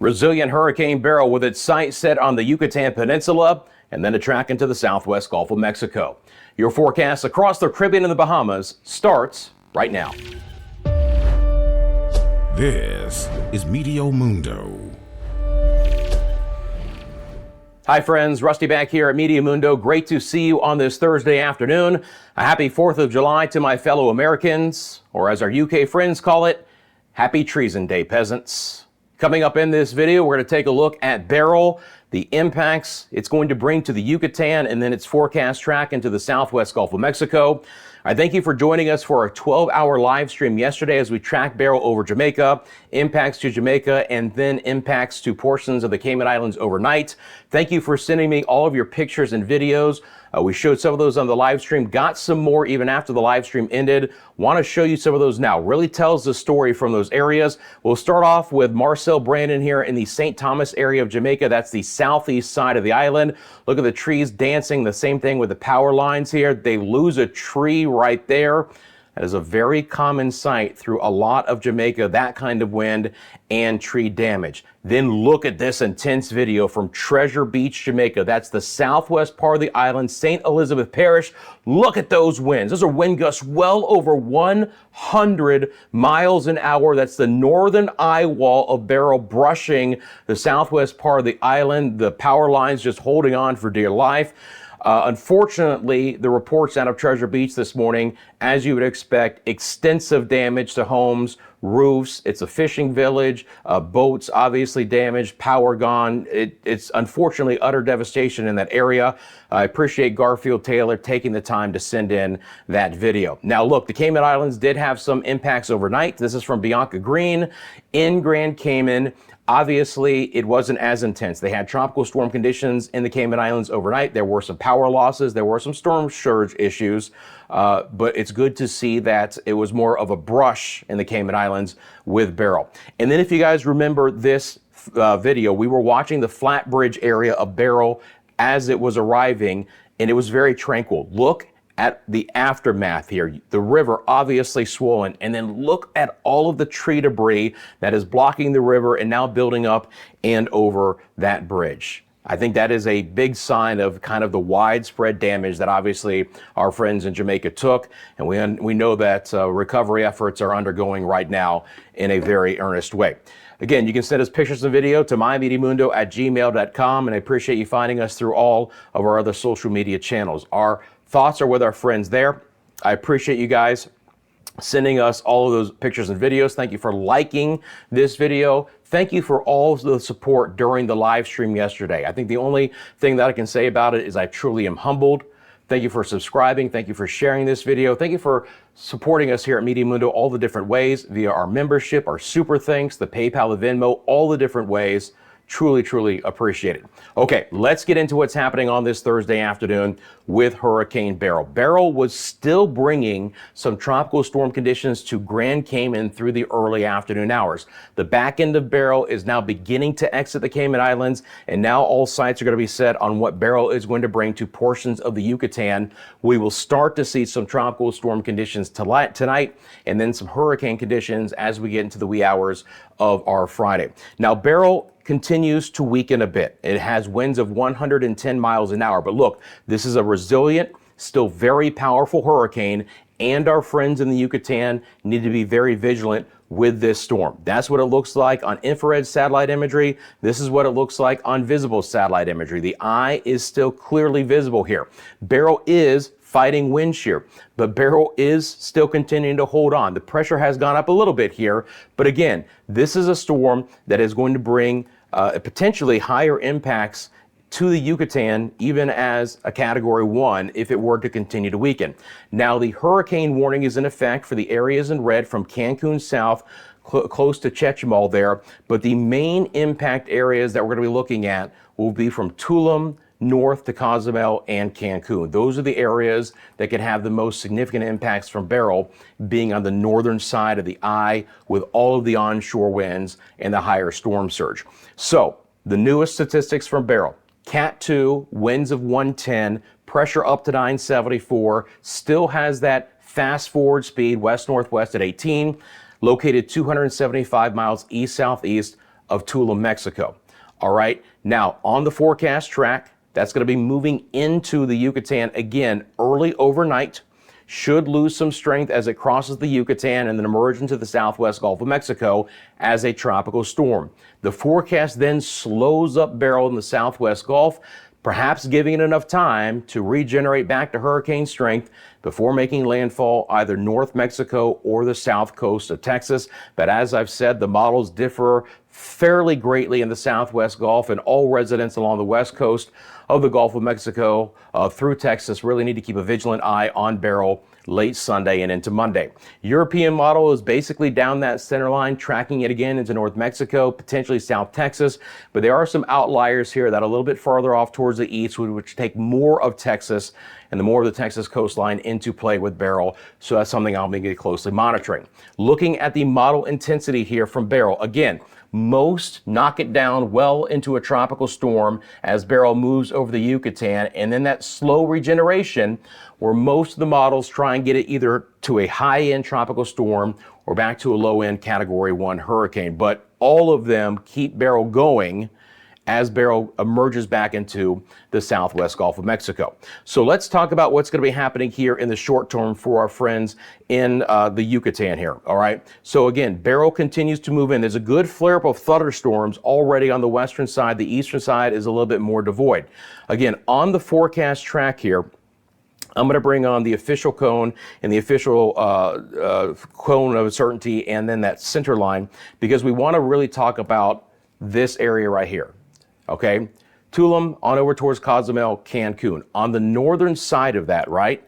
Resilient Hurricane Beryl with its sights set on the Yucatan Peninsula and then a track into the southwest Gulf of Mexico. Your forecast across the Caribbean and the Bahamas starts right now. This is Meteo Mundo. Hi friends, Rusty back here at Meteo Mundo. Great to see you on this Thursday afternoon. A happy 4th of July to my fellow Americans, or as our UK friends call it, Happy Treason Day, peasants. Coming up in this video, we're going to take a look at Beryl, the impacts it's going to bring to the Yucatan, and then its forecast track into the southwest Gulf of Mexico. I thank you for joining us for our 12-hour live stream yesterday as we track Beryl over Jamaica, impacts to Jamaica, and then impacts to portions of the Cayman Islands overnight. Thank you for sending me all of your pictures and videos. We showed some of those on the live stream, got some more even after the live stream ended. Want to show you some of those now. Really tells the story from those areas. We'll start off with Marcel Brandon here in the St. Thomas area of Jamaica. That's the southeast side of the island. Look at the trees dancing. The same thing with the power lines here. They lose a tree right there. That is a very common sight through a lot of Jamaica, that kind of wind and tree damage. Then look at this intense video from Treasure Beach, Jamaica. That's the southwest part of the island, St. Elizabeth Parish. Look at those winds. Those are wind gusts well over 100 miles an hour. That's the northern eye wall of Beryl brushing the southwest part of the island. The power lines just holding on for dear life. Unfortunately, the reports out of Treasure Beach this morning, as you would expect, extensive damage to homes, roofs. It's a fishing village, boats obviously damaged, power gone. It's unfortunately utter devastation in that area. I appreciate Garfield Taylor taking the time to send in that video. Now look, the Cayman Islands did have some impacts overnight. This is from Bianca Green in Grand Cayman. Obviously, it wasn't as intense. They had tropical storm conditions in the Cayman Islands overnight. There were some power losses. There were some storm surge issues. But it's good to see that it was more of a brush in the Cayman Islands with Beryl. And then if you guys remember this video, we were watching the flat bridge area of Beryl as it was arriving, and it was very tranquil. Look at the aftermath here. The river obviously swollen, and then look at all of the tree debris that is blocking the river and now building up and over that bridge. I think that is a big sign of kind of the widespread damage that obviously our friends in Jamaica took, and we know that recovery efforts are undergoing right now in a very earnest way. Again, you can send us pictures and video to mymetiomundo@gmail.com, and I appreciate you finding us through all of our other social media channels. Our thoughts are with our friends there. I appreciate you guys sending us all of those pictures and videos. Thank you for liking this video. Thank you for all of the support during the live stream yesterday. I think the only thing that I can say about it is I truly am humbled. Thank you for subscribing. Thank you for sharing this video. Thank you for supporting us here at Meteo Mundo all the different ways via our membership, our super thanks, the PayPal, the Venmo, all the different ways. Truly, truly appreciate it. Okay, let's get into what's happening on this Thursday afternoon with Hurricane Beryl. Beryl was still bringing some tropical storm conditions to Grand Cayman through the early afternoon hours. The back end of Beryl is now beginning to exit the Cayman Islands, and now all sights are going to be set on what Beryl is going to bring to portions of the Yucatan. We will start to see some tropical storm conditions tonight, and then some hurricane conditions as we get into the wee hours of our Friday. Now, Beryl continues to weaken a bit. It has winds of 110 miles an hour. But look, this is a resilient, still very powerful hurricane, and our friends in the Yucatan need to be very vigilant with this storm. That's what it looks like on infrared satellite imagery. This is what it looks like on visible satellite imagery. The eye is still clearly visible here. Beryl is fighting wind shear, but Beryl is still continuing to hold on. The pressure has gone up a little bit here, but again, this is a storm that is going to bring potentially higher impacts to the Yucatan, even as a Category 1, if it were to continue to weaken. Now, the hurricane warning is in effect for the areas in red from Cancun south, close to Chetumal there, but the main impact areas that we're going to be looking at will be from Tulum north to Cozumel and Cancun. Those are the areas that could have the most significant impacts from Beryl, being on the northern side of the eye with all of the onshore winds and the higher storm surge. So the newest statistics from Beryl: Cat 2, winds of 110, pressure up to 974, still has that fast forward speed west-northwest at 18, located 275 miles east-southeast of Tula, Mexico. All right, now on the forecast track, that's going to be moving into the Yucatan again early overnight. Should lose some strength as it crosses the Yucatan and then emerge into the southwest Gulf of Mexico as a tropical storm. The forecast then slows up Beryl in the southwest Gulf, perhaps giving it enough time to regenerate back to hurricane strength before making landfall either North Mexico or the south coast of Texas. But as I've said, the models differ fairly greatly in the southwest Gulf, and all residents along the west coast of the Gulf of Mexico through Texas really need to keep a vigilant eye on Beryl late Sunday and into Monday. European model is basically down that center line, tracking it again into North Mexico, potentially South Texas, but there are some outliers here that are a little bit farther off towards the east, which take more of Texas and the more of the Texas coastline into play with Beryl. So that's something I'll be closely monitoring. Looking at the model intensity here from Beryl, again, most knock it down well into a tropical storm as Beryl moves over the Yucatan, and then that slow regeneration where most of the models try and get it either to a high-end tropical storm or back to a low-end Category 1 hurricane. But all of them keep Beryl going as Beryl emerges back into the southwest Gulf of Mexico. So let's talk about what's going to be happening here in the short term for our friends in the Yucatan here, all right? So again, Beryl continues to move in. There's a good flare-up of thunderstorms already on the western side. The eastern side is a little bit more devoid. Again, on the forecast track here, I'm going to bring on the official cone and the official cone of uncertainty and then that center line because we want to really talk about this area right here. Okay, Tulum on over towards Cozumel, Cancun. On the northern side of that, right,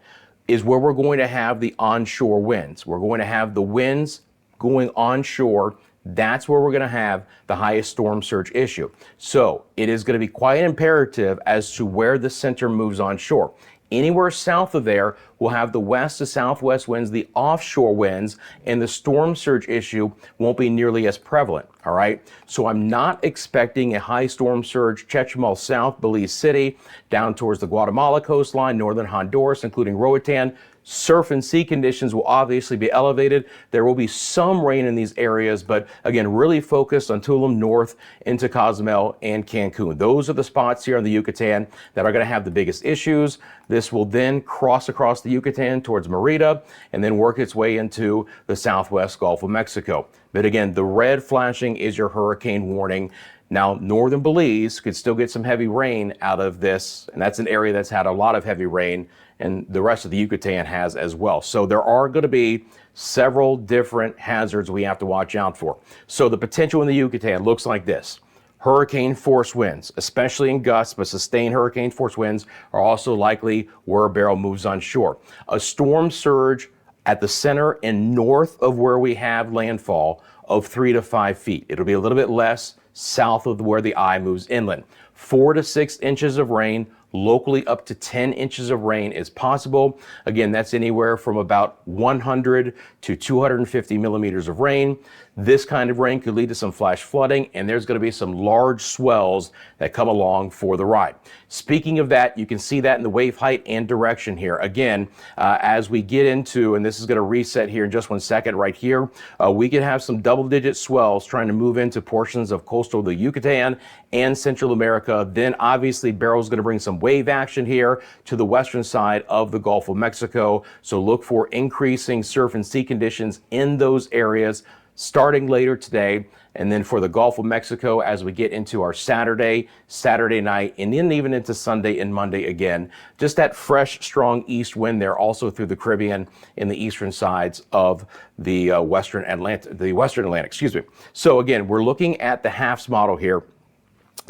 is where we're going to have the onshore winds. We're going to have the winds going onshore. That's where we're going to have the highest storm surge issue. So it is going to be quite imperative as to where the center moves onshore. Anywhere south of there will have the west to southwest winds, the offshore winds, and the storm surge issue won't be nearly as prevalent, all right? So I'm not expecting a high storm surge Chetumal South, Belize City, down towards the Guatemala coastline, northern Honduras, including Roatan. Surf and sea conditions will obviously be elevated. There will be some rain in these areas, but again, really focused on Tulum north into Cozumel and Cancun. Those are the spots here on the Yucatan that are going to have the biggest issues. This will then cross across the Yucatan towards Merida and then work its way into the southwest Gulf of Mexico. But again, the red flashing is your hurricane warning. Now, northern Belize could still get some heavy rain out of this, and that's an area that's had a lot of heavy rain, and the rest of the Yucatan has as well. So there are going to be several different hazards we have to watch out for. So the potential in the Yucatan looks like this. Hurricane force winds, especially in gusts, but sustained hurricane force winds are also likely where Beryl moves onshore. A storm surge at the center and north of where we have landfall of 3 to 5 feet. It'll be a little bit less south of where the eye moves inland. 4 to 6 inches of rain, locally up to 10 inches of rain is possible. Again, that's anywhere from about 100 to 250 millimeters of rain. This kind of rain could lead to some flash flooding, and there's going to be some large swells that come along for the ride. Speaking of that, you can see that in the wave height and direction here. Again, as we get into, and this is going to reset here in just 1 second right here, we could have some double-digit swells trying to move into portions of coastal the Yucatan and Central America. Then obviously Beryl's going to bring some wave action here to the western side of the Gulf of Mexico. So look for increasing surf and sea conditions in those areas starting later today, and then for the Gulf of Mexico as we get into our Saturday night, and then even into Sunday and Monday again. Just that fresh, strong east wind there also through the Caribbean in the eastern sides of the Western Atlantic, excuse me. So again, we're looking at the HAFS model here.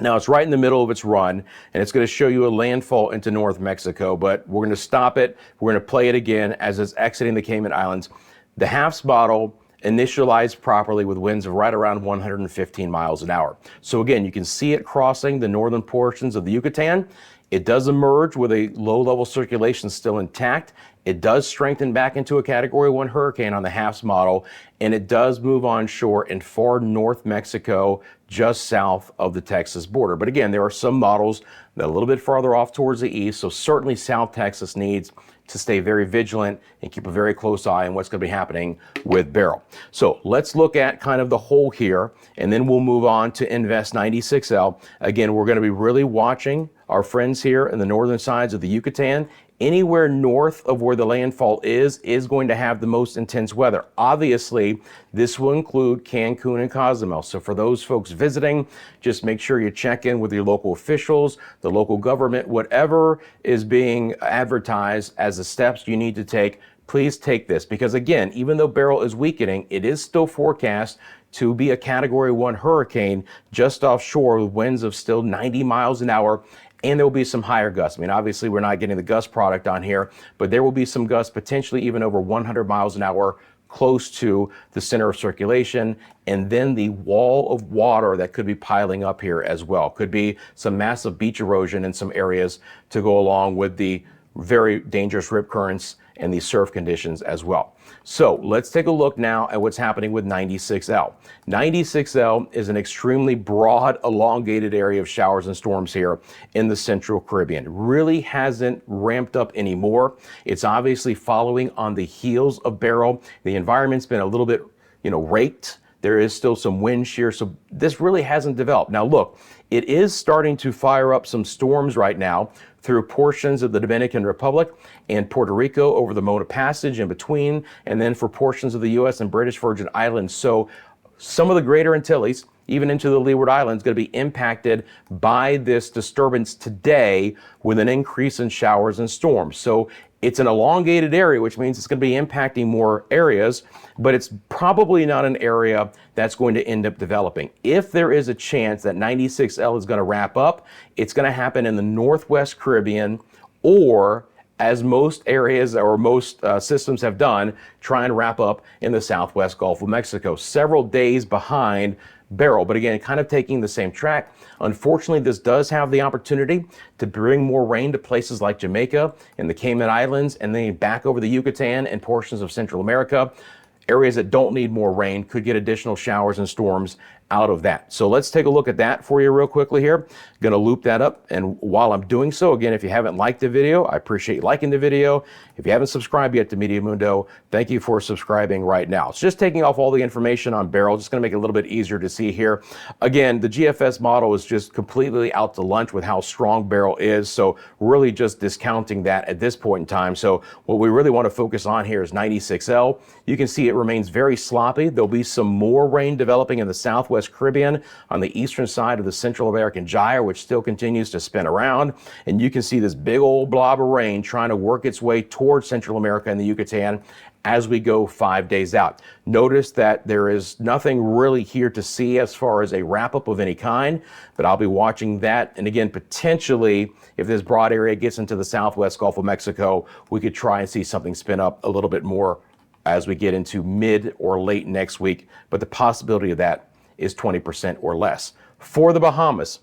Now it's right in the middle of its run, and it's going to show you a landfall into North Mexico, but we're going to stop it. We're going to play it again as it's exiting the Cayman Islands. The HAFS model initialized properly with winds of right around 115 miles an hour. So again, you can see it crossing the northern portions of the Yucatan. It does emerge with a low-level circulation still intact. It does strengthen back into a Category 1 hurricane on the HAPS model, and it does move onshore in far north Mexico, just south of the Texas border. But again, there are some models that are a little bit farther off towards the east, so certainly South Texas needs to stay very vigilant and keep a very close eye on what's going to be happening with Beryl. So let's look at kind of the whole here, and then we'll move on to Invest 96L. Again, we're going to be really watching our friends here in the northern sides of the Yucatan. Anywhere north of where the landfall is going to have the most intense weather. Obviously, this will include Cancun and Cozumel. So for those folks visiting, just make sure you check in with your local officials, the local government, whatever is being advertised as the steps you need to take. Please take this, because again, even though Beryl is weakening, it is still forecast to be a Category 1 hurricane just offshore with winds of still 90 miles an hour. And there will be some higher gusts. I mean, obviously, we're not getting the gust product on here, but there will be some gusts potentially even over 100 miles an hour close to the center of circulation. And then the wall of water that could be piling up here as well. Could be some massive beach erosion in some areas to go along with the very dangerous rip currents and the surf conditions as well. So let's take a look now at what's happening with 96L. 96L is an extremely broad, elongated area of showers and storms here in the Central Caribbean. It really hasn't ramped up anymore. It's obviously following on the heels of Beryl. The environment's been a little bit, raked. There is still some wind shear, so this really hasn't developed. Now look, it is starting to fire up some storms right now through portions of the Dominican Republic and Puerto Rico over the Mona Passage in between, and then for portions of the U.S. and British Virgin Islands. So some of the greater Antilles, even into the Leeward Islands, going to be impacted by this disturbance today with an increase in showers and storms. So it's an elongated area, which means it's going to be impacting more areas, but it's probably not an area that's going to end up developing. If there is a chance that 96L is going to wrap up, it's going to happen in the Northwest Caribbean, or as most areas or most systems have done, try and wrap up in the Southwest Gulf of Mexico, several days behind Beryl, but again, kind of taking the same track. Unfortunately, this does have the opportunity to bring more rain to places like Jamaica and the Cayman Islands, and then back over the Yucatan and portions of Central America. Areas that don't need more rain could get additional showers and storms out of that. So let's take a look at that for you real quickly here. Going to loop that up, and while I'm doing so, again, if you haven't liked the video, I appreciate you liking the video. If you haven't subscribed yet to Meteo Mundo, thank you for subscribing right now. It's just taking off all the information on Beryl, just going to make it a little bit easier to see here. Again, the GFS model is just completely out to lunch with how strong Beryl is, so really just discounting that at this point in time. So what we really want to focus on here is 96L. You can see it remains very sloppy. There'll be some more rain developing in the Southwest Caribbean on the eastern side of the Central American gyre, which still continues to spin around. And you can see this big old blob of rain trying to work its way towards Central America and the Yucatan as we go 5 days out. Notice that there is nothing really here to see as far as a wrap-up of any kind, but I'll be watching that. And again, potentially, if this broad area gets into the Southwest Gulf of Mexico, we could try and see something spin up a little bit more as we get into mid or late next week. But the possibility of that is 20% or less. For the Bahamas,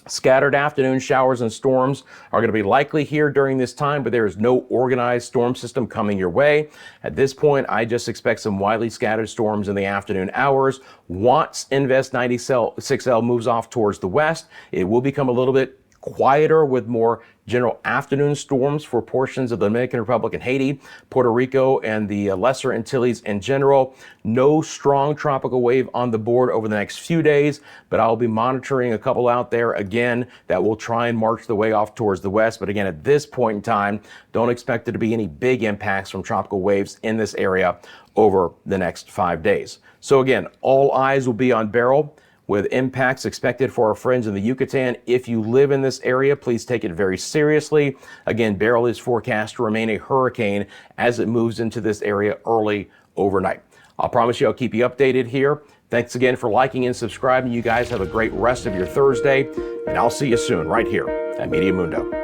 scattered afternoon showers and storms are going to be likely here during this time, but there is no organized storm system coming your way. At this point, I just expect some widely scattered storms in the afternoon hours. Once Invest 96L moves off towards the west, it will become a little bit quieter with more general afternoon storms for portions of the Dominican Republic and Haiti, Puerto Rico, and the Lesser Antilles in general. No strong tropical wave on the board over the next few days, but I'll be monitoring a couple out there again that will try and march the way off towards the west. But again, at this point in time, don't expect there to be any big impacts from tropical waves in this area over the next 5 days. So again, all eyes will be on Beryl, with impacts expected for our friends in the Yucatan. If you live in this area, please take it very seriously. Again, Beryl is forecast to remain a hurricane as it moves into this area early overnight. I'll promise you I'll keep you updated here. Thanks again for liking and subscribing. You guys have a great rest of your Thursday, and I'll see you soon right here at Meteo Mundo.